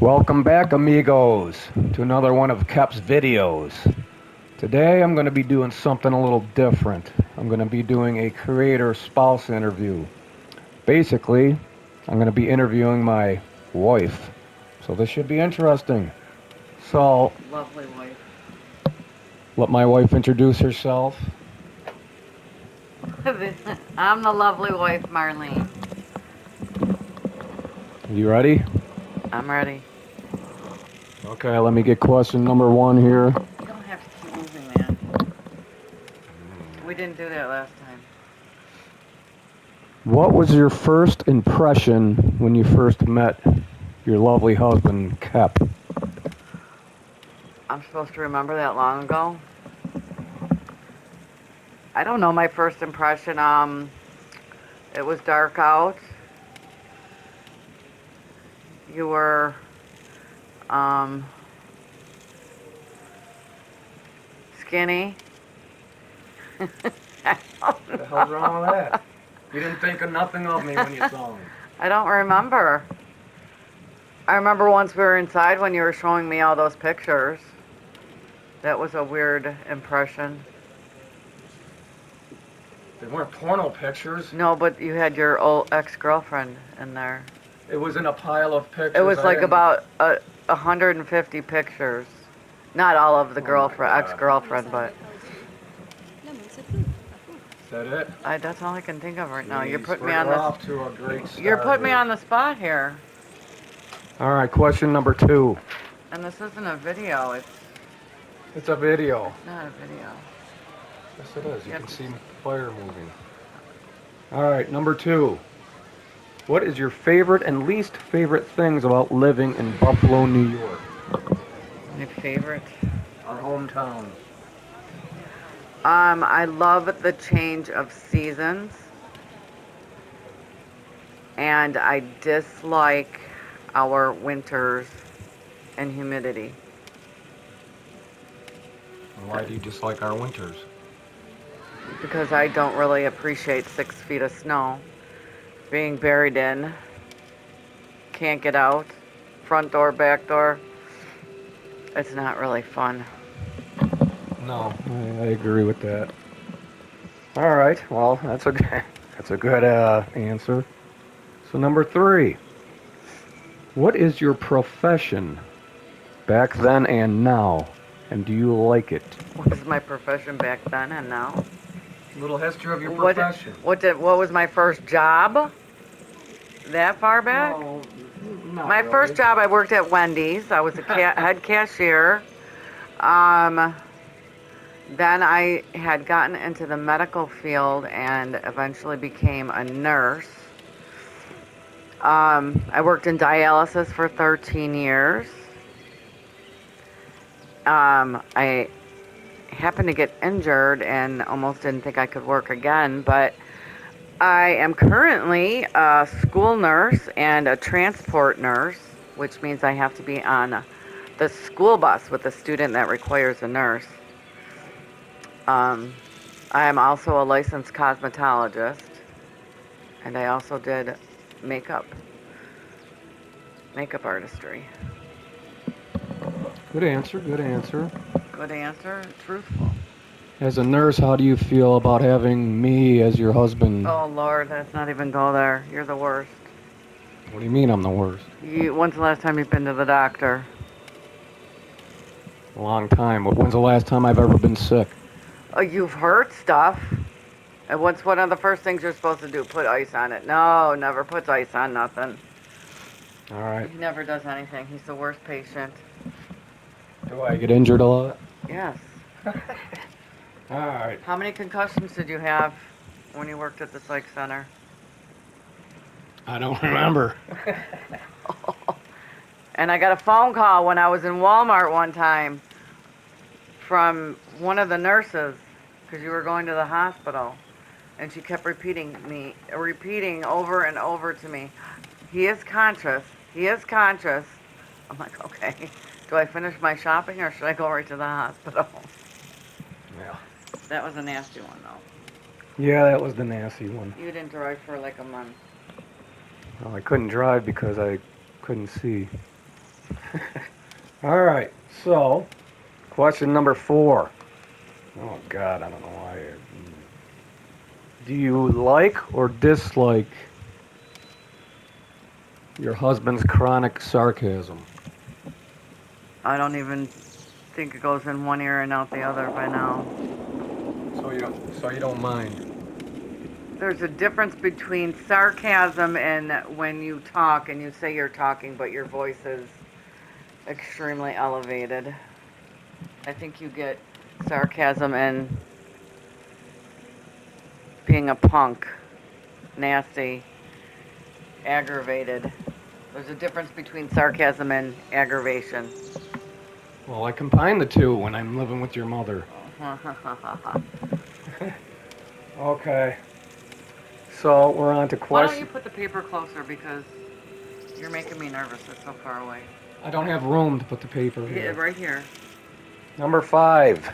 Welcome back, amigos, to another one of Kep's videos. Today I'm going to be doing something a little different. I'm going to be doing a creator spouse interview. Basically, I'm going to be interviewing my wife. So this should be interesting. So, Lovely wife. let my wife introduce herself. I'm the lovely wife, Marlene. You ready? I'm ready. Okay, let me get question number one here. You don't have to keep moving that. We didn't do that last time. What was your first impression when you first met your lovely husband, Kep? I'm supposed to remember that long ago. I don't know my first impression. It was dark out. You were, um, skinny. What the hell's wrong with that? You didn't think of nothing of me when you saw me. I don't remember. I remember once we were inside when you were showing me all those pictures. That was a weird impression. They weren't porno pictures. No, but you had your old ex-girlfriend in there. It was in a pile of pictures. It was like about 150 pictures. Not all of the ex-girlfriend, but Is that it? that's all I can think of right now. Jeez, You're putting me we're on this. off to a great start. You're putting me here. on the spot here. All right, question number two. And this isn't a video. It's a video. It's not a video. Yes, it is. You Yep. can see fire moving. All right, number two. What is your favorite and least favorite things about living in Buffalo, New York? My favorite. Our hometown. I love the change of seasons. And I dislike our winters and humidity. Why do you dislike our winters? Because I don't really appreciate 6 feet of snow. Being buried in. Can't get out. Front door, back door. It's not really fun. No, I agree with that. All right, well, that's okay. That's a good answer. So number three. What is your profession back then and now? And do you like it? What was my profession back then and now? Little history of your What profession. what was my first job? That far back? No, not My really. first job, I worked at Wendy's. I was a head cashier. Um, then I had gotten into the medical field and eventually became a nurse. I worked in dialysis for 13 years. I happened to get injured and almost didn't think I could work again, but I am currently a school nurse and a transport nurse, which means I have to be on the school bus with a student that requires a nurse. I am also a licensed cosmetologist, and I also did makeup artistry. Good answer, good answer. Good answer, truthful. As a nurse, how do you feel about having me as your husband? Oh Lord, let's not even go there. You're the worst. What do you mean I'm the worst? When's the last time you've been to the doctor? A long time. When's the last time I've ever been sick? Oh, you've hurt stuff. And what's one of the first things you're supposed to do? Put ice on it. No, never puts ice on nothing. All right. He never does anything. He's the worst patient. Do I get injured a lot? Yes. All right. How many concussions did you have when you worked at the psych center? I don't remember. And I got a phone call when I was in Walmart one time from one of the nurses because you were going to the hospital. And she kept repeating over and over to me, he is conscious. He is conscious. I'm like, okay. Do I finish my shopping or should I go right to the hospital? Yeah. That was a nasty one, though. Yeah, that was the nasty one. You didn't drive for like a month. Well, I couldn't drive because I couldn't see. All right. So, question number 4. Oh God, I don't know why. Do you like or dislike your husband's chronic sarcasm? I don't even think it goes in one ear and out the other by now. So you don't mind. There's a difference between sarcasm and when you talk and you say you're talking, but your voice is extremely elevated. I think you get sarcasm and being a punk, nasty, aggravated. There's a difference between sarcasm and aggravation. Well, I combine the two when I'm living with your mother. Okay. So we're on to Why don't you question. put the paper closer because you're making me nervous. It's so far away. I don't have room to put the paper Yeah, here. right here. Number 5.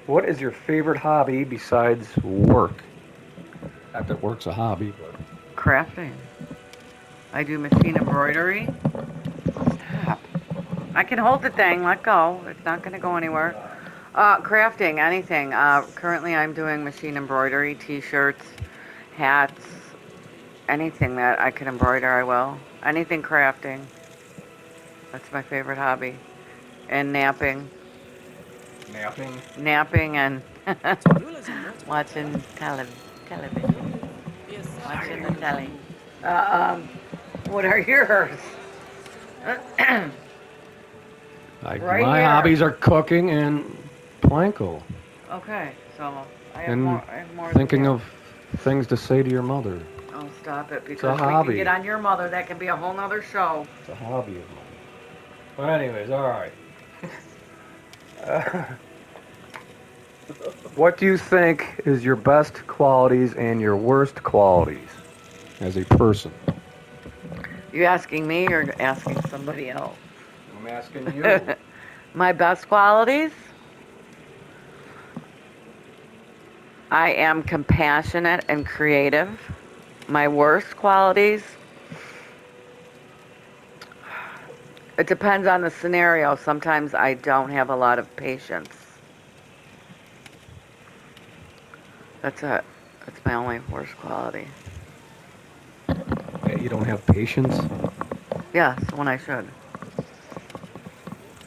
What is your favorite hobby besides work? Not that work's a hobby, but Crafting. I do machine embroidery. Stop. I can hold the thing. Let go. It's not going to go anywhere. Crafting, anything. Currently, I'm doing machine embroidery, t-shirts, hats, anything that I can embroider, I will. Anything crafting. That's my favorite hobby. And napping. napping. Napping and watching television. Watching the telly. Uh, um, what are yours? Right My here. hobbies are cooking and planko, Okay, so and I have more than thinking you. of things to say to your mother. Oh, stop it, It's a because we can get hobby. on your mother. That can be a whole nother show. It's a hobby of mine. But anyways, all right. Uh, what do you think is your best qualities and your worst qualities as a person? You asking me or asking somebody else? I'm asking you. My best qualities? I am compassionate and creative. My worst qualities? It depends on the scenario. Sometimes I don't have a lot of patience. That's it. That's my only worst quality. That you don't have patience? Yes, when I should.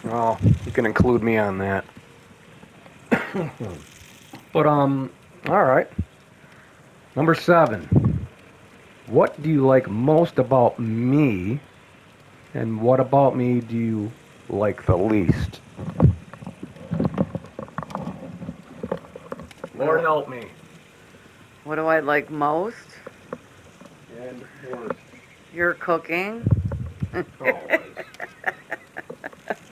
Oh, you can include me on that. But all right. Number 7. What do you like most about me, and what about me do you like the least? Lord Uh, help me. what do I like most? And worst. Your cooking. Always.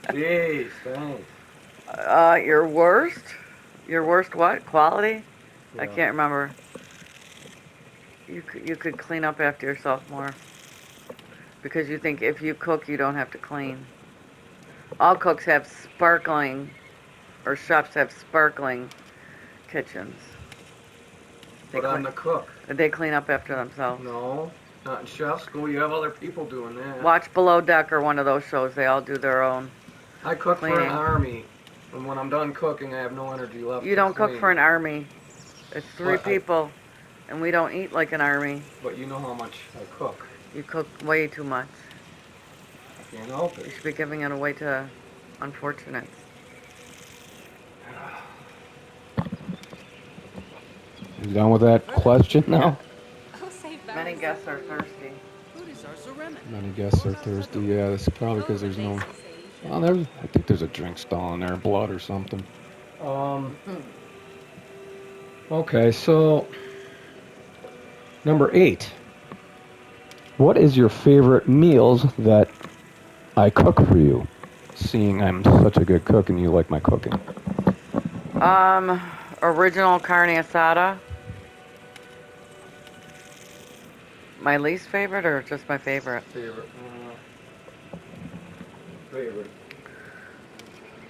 Jeez, thanks. Your worst? Your worst what? Quality? I Yeah. can't remember. You could clean up after yourself more because you think if you cook you don't have to clean. All cooks have sparkling or chefs have sparkling kitchens. They But I'm clean the cook. they clean up after themselves. No, not in chef school. You have other people doing that. Watch Below Deck or one of those shows. They all do their own I cook for an cleaning. army, and when I'm done cooking, I have no energy left You to don't cook for clean. an army. It's three But I, people, and we don't eat like an army. but you know how much I cook. You cook way too much. I can't help it. You should be giving it away to unfortunates. You done with that question now? Many guests are thirsty. Many guests are thirsty. Yeah, that's probably because there's no. Well, there's. I think there's a drink stall in there, blood or something. Um. Okay, so number 8. What is your favorite meals that I cook for you? Seeing I'm such a good cook and you like my cooking. Um, Original carne asada. My least favorite or just my favorite? Favorite. Favorite.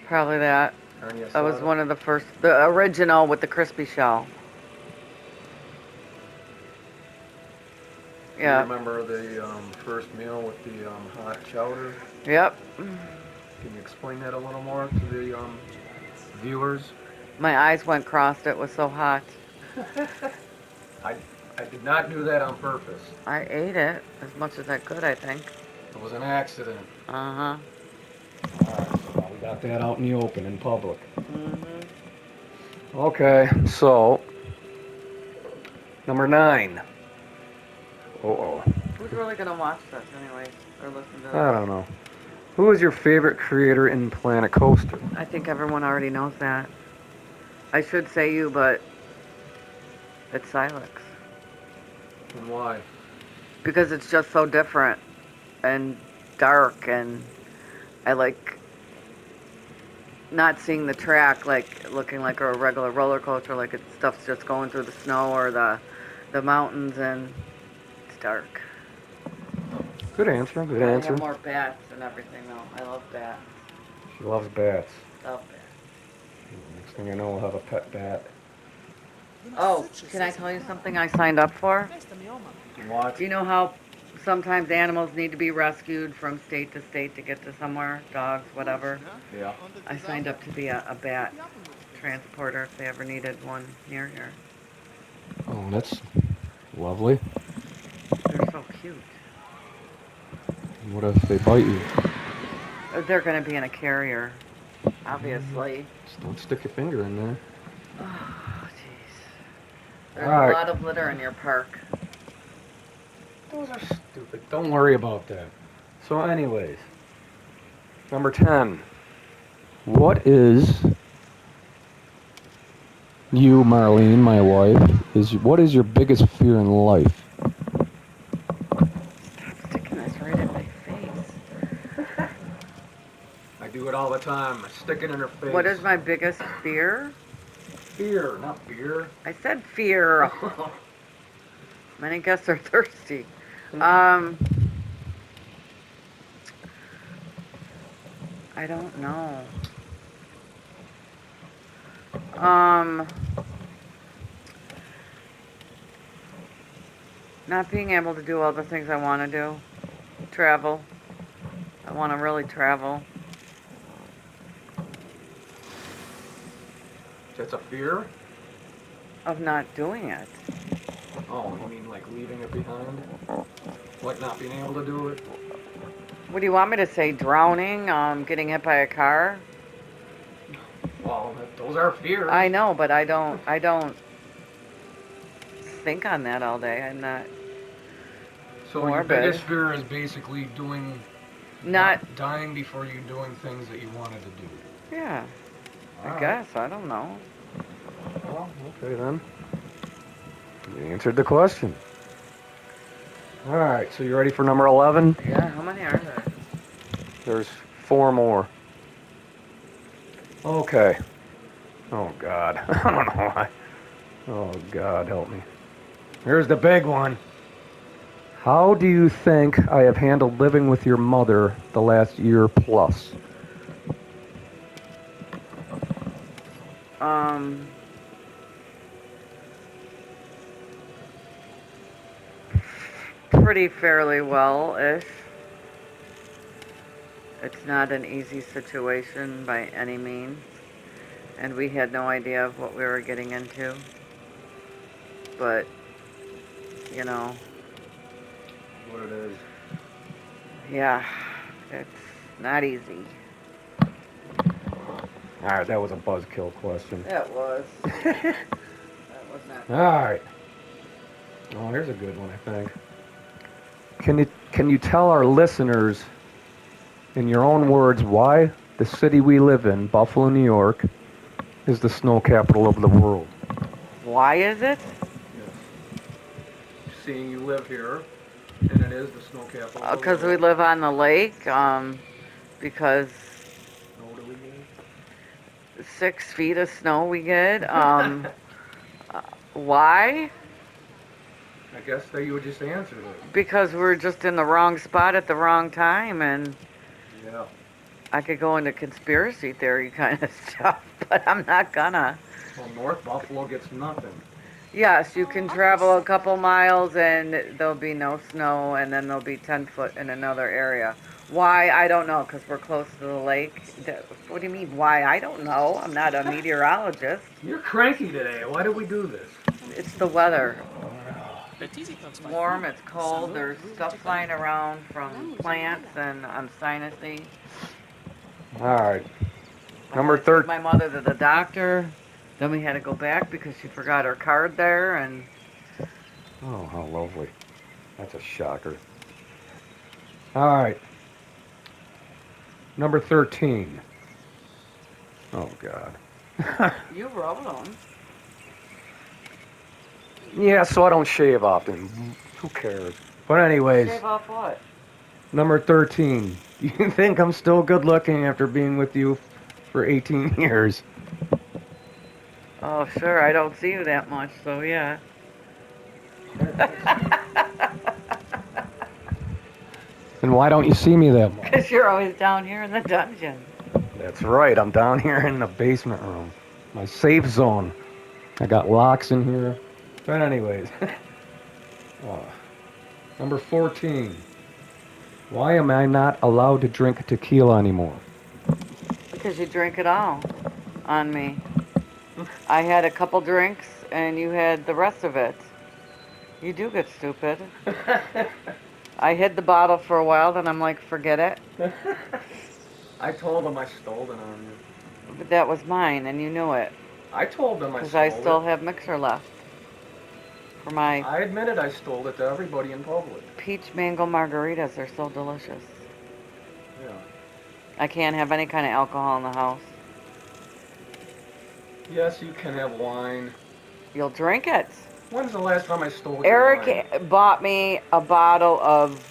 Probably that. Carne That was asada. one of the first, the original with the crispy shell. Do you Yeah. remember the first meal with the hot chowder? Yep. Can you explain that a little more to the viewers? My eyes went crossed. It was so hot. I, I did not do that on purpose. I ate it as much as I could, I think. It was an accident. Uh-huh. Alright, so now we got that out in the open, in public. Mm-hmm. Okay, so number 9. Uh-oh. Who's really gonna watch this anyways? Or listen to I this? don't know. Who is your favorite creator in Planet Coaster? I think everyone already knows that. I should say you, but it's Silex. And why? Because it's just so different and dark, and I like not seeing the track like looking like a regular roller coaster, like it's stuff's just going through the snow or the mountains, and it's dark. Good answer, good Gotta have answer. more bats and everything though. I love bats. She loves bats. Love bats. Next thing you know, we'll have a pet bat. Oh, can I tell you something I signed up for? What? You know how sometimes animals need to be rescued from state to state to get to somewhere? Dogs, whatever. Yeah. I signed up to be a bat transporter if they ever needed one near here. Oh, that's lovely. They're so cute. What if they bite you? They're going to be in a carrier, obviously. Just don't stick your finger in there. Oh, jeez. There's a Alright. lot of litter in your park. Those are stupid. Don't worry about that. So, anyways, number 10. What is you, Marlene, my wife? What is your biggest fear in life? Stop sticking this right in my face. I do it all the time. I stick it in her face. What is my biggest fear? Fear, not beer. I said fear. Many guests are thirsty. I don't know. Not being able to do all the things I want to do. Travel. I want to really travel. That's a fear? Of not doing it. Oh, you mean like leaving it behind? Like not being able to do it? What do you want me to say? Drowning? Getting hit by a car? Well, those are fears. I know, but I don't think on that all day. I'm not So morbid. your biggest fear is basically Not. dying before you doing things that you wanted to do. Yeah. All I right. guess. I don't know. Well, okay then. You answered the question. All right, so you ready for number 11? Yeah. How many are there? There's 4 more. Okay. Oh, God. I don't know why. Oh, God, help me. Here's the big one. How do you think I have handled living with your mother the last year plus? Pretty fairly well-ish. It's not an easy situation by any means, and we had no idea of what we were getting into. But, you know, What it is. yeah, it's not easy. All right, that was a buzzkill question. It was. That was not. All right. Oh, here's a good one, I think. Can you tell our listeners, in your own words, why the city we live in, Buffalo, New York, is the snow capital of the world? Why is it? Yes. Seeing you live here, and it is the snow capital of the Because we world. live on the lake. Because Snow do we get? 6 feet of snow we get. Why? I guess that you would just answered it. Because we're just in the wrong spot at the wrong time, and Yeah. I could go into conspiracy theory kind of stuff, but I'm not gonna. Well, North Buffalo gets nothing. Yes, you can travel a couple miles and there'll be no snow, and then there'll be 10 foot in another area. Why? I don't know, because we're close to the lake. What do you mean, why? I don't know. I'm not a meteorologist. You're cranky today. Why do we do this? It's the weather. Oh, It's warm, it's cold, there's stuff flying around from plants, and I'm sinusy. all right. I had Number to take 13. my mother to the doctor. Then we had to go back because she forgot her card there, and Oh, how lovely. That's a shocker. All right. Number 13. Oh, God. you wrote them. Yeah, so I don't shave often. Who cares? But anyways, Shave off what? number 13. You think I'm still good looking after being with you for 18 years? Oh, sure, I don't see you that much, so yeah. And why don't you see me that much? Because you're always down here in the dungeon. That's right, I'm down here in the basement room. My safe zone. I got locks in here. But anyways, uh, number 14. Why am I not allowed to drink tequila anymore? Because you drink it all on me. I had a couple drinks, and you had the rest of it. You do get stupid. I hid the bottle for a while, then I'm like, forget it. I told them I stole it on you. But that was mine, and you knew it. I told them I Because I stole it. still have mixer left for my I admitted I stole it to everybody in public. peach mango margaritas. They're so delicious. Yeah. I can't have any kind of alcohol in the house. Yes, you can have wine. You'll drink it. When's the last time I stole your wine? Eric bought me a bottle of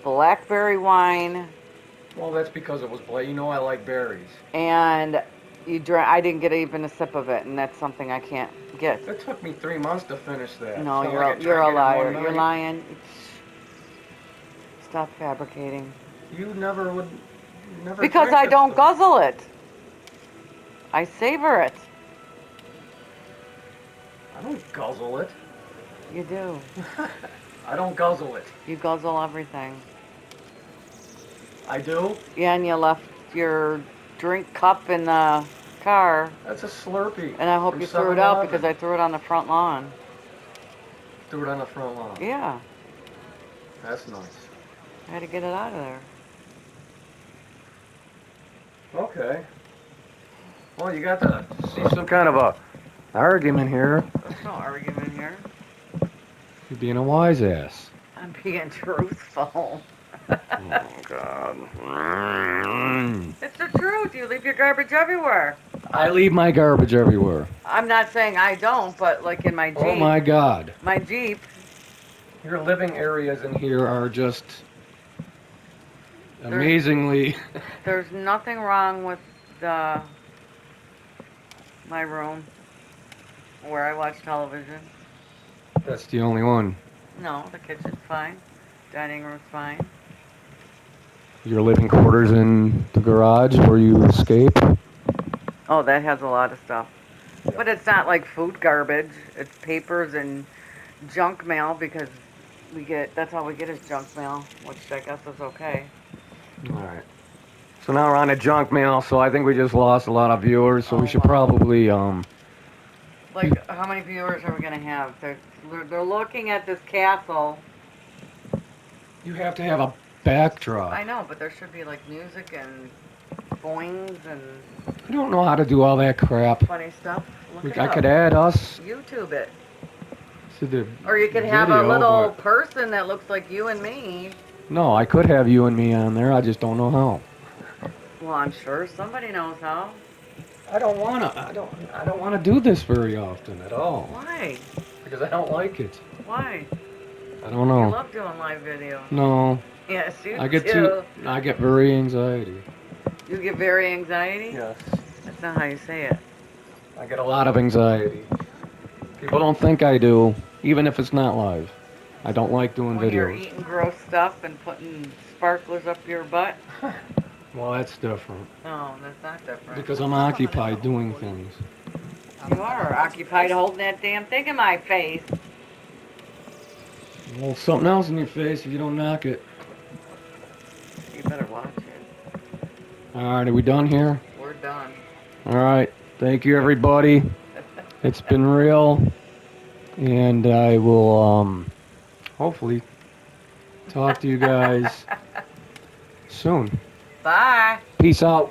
blackberry wine, Well, that's because it was black. You know I like berries. and you drank. I didn't get even a sip of it, and that's something I can't get. It took me 3 months to finish that. No, So you're I a, could you're drink a it in liar. one You're night. lying. Stop fabricating. You never would. Never Because drink I this don't stuff. guzzle it. I savor it. I don't guzzle it. You do. I don't guzzle it. You guzzle everything. I do? Yeah, and you left your drink cup in the car, That's a Slurpee. and I hope from you threw it out 7-Eleven. because I threw it on the front lawn. Threw it on the front lawn. Yeah, That's nice. I had to get it out of there. Okay. Well, you got to see some kind of a argument here. There's no argument here. You're being a wise ass. I'm being truthful. Oh, God. It's the truth. You leave your garbage everywhere. I leave my garbage everywhere. I'm not saying I don't, but like in my Jeep. Oh, my God. My Jeep. Your living areas in here are just amazingly. There's nothing wrong with the my room where I watch television. That's the only one. No, the kitchen's fine. Dining room's fine. Your living quarters in the garage where you escape. Oh, that has a lot of stuff. But it's not like food garbage. It's papers and junk mail because that's all we get is junk mail, which I guess is okay. All right. So now we're on to junk mail. So I think we just lost a lot of viewers. So Oh, we should wow. probably Like, how many viewers are we going to have? They're looking at this castle. You have to have a backdrop. I know, but there should be like music and boings and I don't know how to do all that crap. funny stuff. Look it I up. could add us YouTube it. to the Or you could have a video, little but- person that looks like you and me. No, I could have you and me on there. I just don't know how. Well, I'm sure somebody knows how. I don't wanna. I don't wanna do this very often at all Why? because I don't like it. Why? I don't You know. love doing live video. No, Yes, you I get do. I get very anxiety. You get very anxiety? Yes, That's not how you say it. I get a lot of anxiety. People don't think I do, even if it's not live. I don't like doing When you're videos. eating gross stuff and putting sparklers up your butt? Well, that's different No, that's not different. because I'm occupied doing things. You are occupied holding that damn thing in my face. Well, something else in your face if you don't knock it. You better watch it. All right, are we done here? We're done. All right. Thank you, everybody. It's been real, and I will hopefully talk to you guys soon. Bye. Peace out.